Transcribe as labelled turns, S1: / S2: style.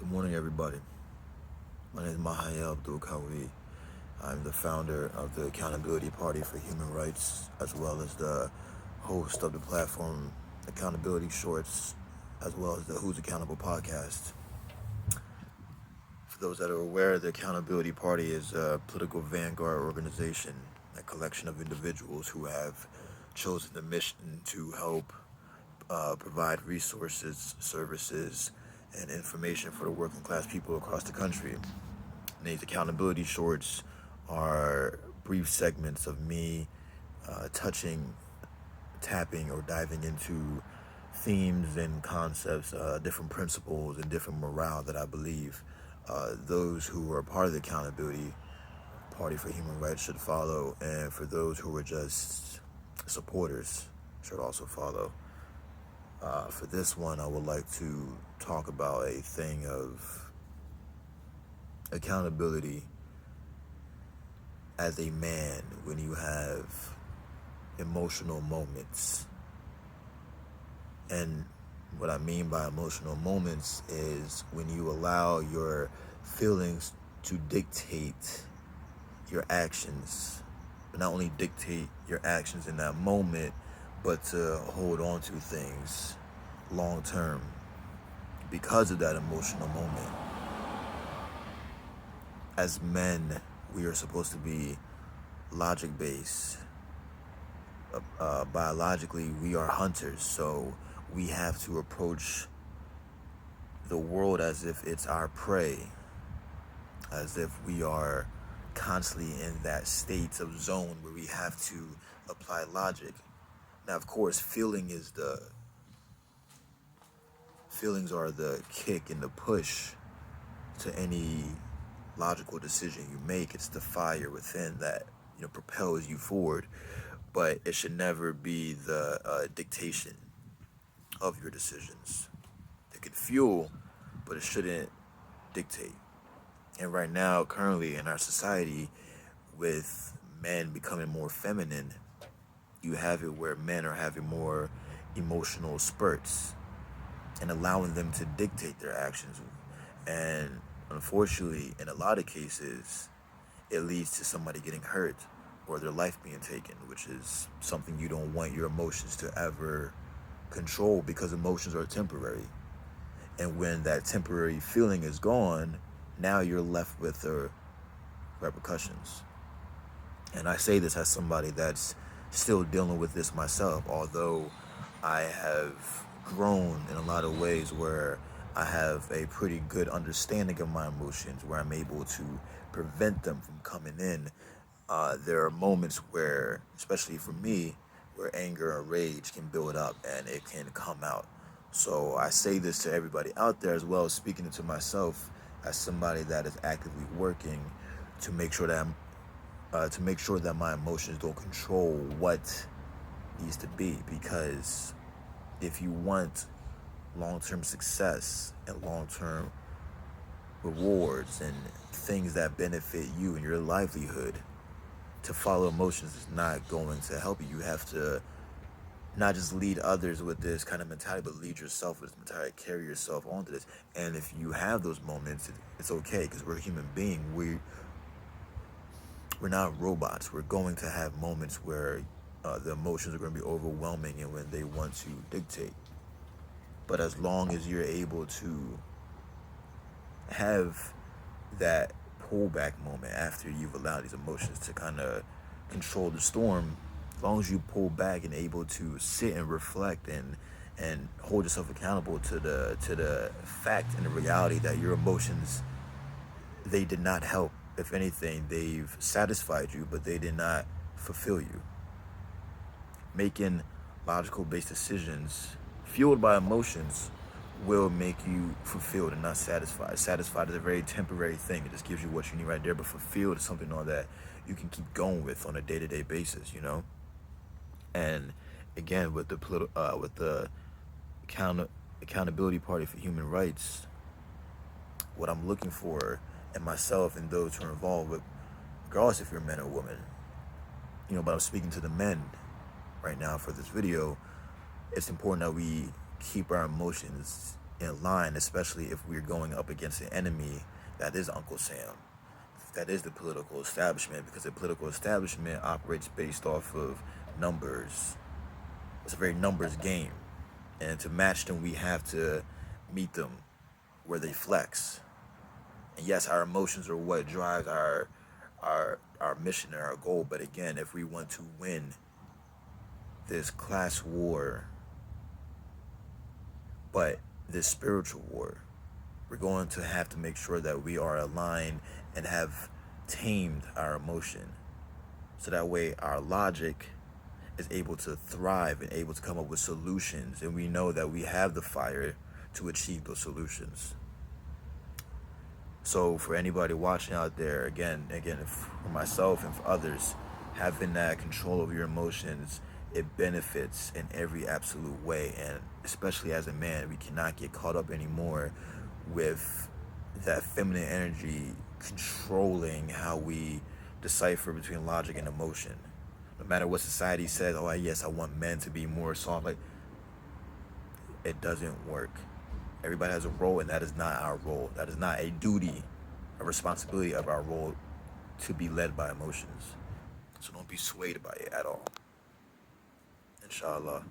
S1: Good morning, everybody. My name is Mahaya Abdul Kawi. I'm the founder of the Accountability Party for Human Rights, as well as the host of the platform Accountability Shorts, as well as the Who's Accountable podcast. For those that are aware, the Accountability Party is a political vanguard organization, a collection of individuals who have chosen the mission to help provide resources, services, and information for the working class people across the country. And these accountability shorts are brief segments of me touching, tapping, or diving into themes and concepts, different principles, and different morale that I believe those who are part of the accountability party for human rights should follow, and for those who are just supporters should also follow. For this one, I would like to talk about a thing of accountability as a man when you have emotional moments. And what I mean by emotional moments is when you allow your feelings to dictate your actions, but not only dictate your actions in that moment, but to hold on to things long term because of that emotional moment. As men, we are supposed to be logic based. Biologically, we are hunters, so we have to approach the world as if it's our prey, as if we are constantly in that state of zone where we have to apply logic. Now, of course, feelings are the kick and the push to any logical decision you make. It's the fire within that propels you forward, but it should never be the dictation of your decisions. It could fuel, but it shouldn't dictate. And right now, currently in our society, with men becoming more feminine, you have it where men are having more emotional spurts and allowing them to dictate their actions. And unfortunately, in a lot of cases, it leads to somebody getting hurt or their life being taken, which is something you don't want your emotions to ever control, because emotions are temporary. And when that temporary feeling is gone, now you're left with the repercussions. And I say this as somebody that's still dealing with this myself, although I have grown in a lot of ways where I have a pretty good understanding of my emotions, where I'm able to prevent them from coming in. There are moments where, especially for me, where anger and rage can build up and it can come out. So I say this to everybody out there, as well as speaking to myself as somebody that is actively working to make sure that my emotions don't control what needs to be. Because if you want long-term success and long-term rewards and things that benefit you and your livelihood, to follow emotions is not going to help you. You have to not just lead others with this kind of mentality, but lead yourself with this mentality, carry yourself onto this. And if you have those moments, it's okay, because we're a human being. We're not robots. We're going to have moments where the emotions are going to be overwhelming and when they want to dictate. But as long as you're able to have that pullback moment after you've allowed these emotions to kind of control the storm, as long as you pull back and able to sit and reflect and hold yourself accountable to the fact and the reality that your emotions, they did not help. If anything, they've satisfied you, but they did not fulfill you. Making logical based decisions fueled by emotions will make you fulfilled and not satisfied. Satisfied is a very temporary thing. It just gives you what you need right there, but fulfilled is something on that you can keep going with on a day-to-day basis. And again, with the accountability party for human rights, what I'm looking for in myself and those who are involved with, regardless if you're a man or woman, but I'm speaking to the men right now for this video. It's important that we keep our emotions in line, especially if we're going up against an enemy that is Uncle Sam, that is the political establishment, because the political establishment operates based off of numbers. It's a very numbers game. And to match them, we have to meet them where they flex. And yes, our emotions are what drives our mission and our goal. But again, if we want to win this class war, but this spiritual war, we're going to have to make sure that we are aligned and have tamed our emotion. So that way our logic is able to thrive and able to come up with solutions. And we know that we have the fire to achieve those solutions. So for anybody watching out there, again, for myself and for others, having that control over your emotions, it benefits in every absolute way. And especially as a man, we cannot get caught up anymore with that feminine energy controlling how we decipher between logic and emotion. No matter what society says, oh yes, I want men to be more soft, like, it doesn't work. Everybody has a role, and that is not our role. That is not a duty, a responsibility of our role to be led by emotions. So don't be swayed by it at all. Inshallah.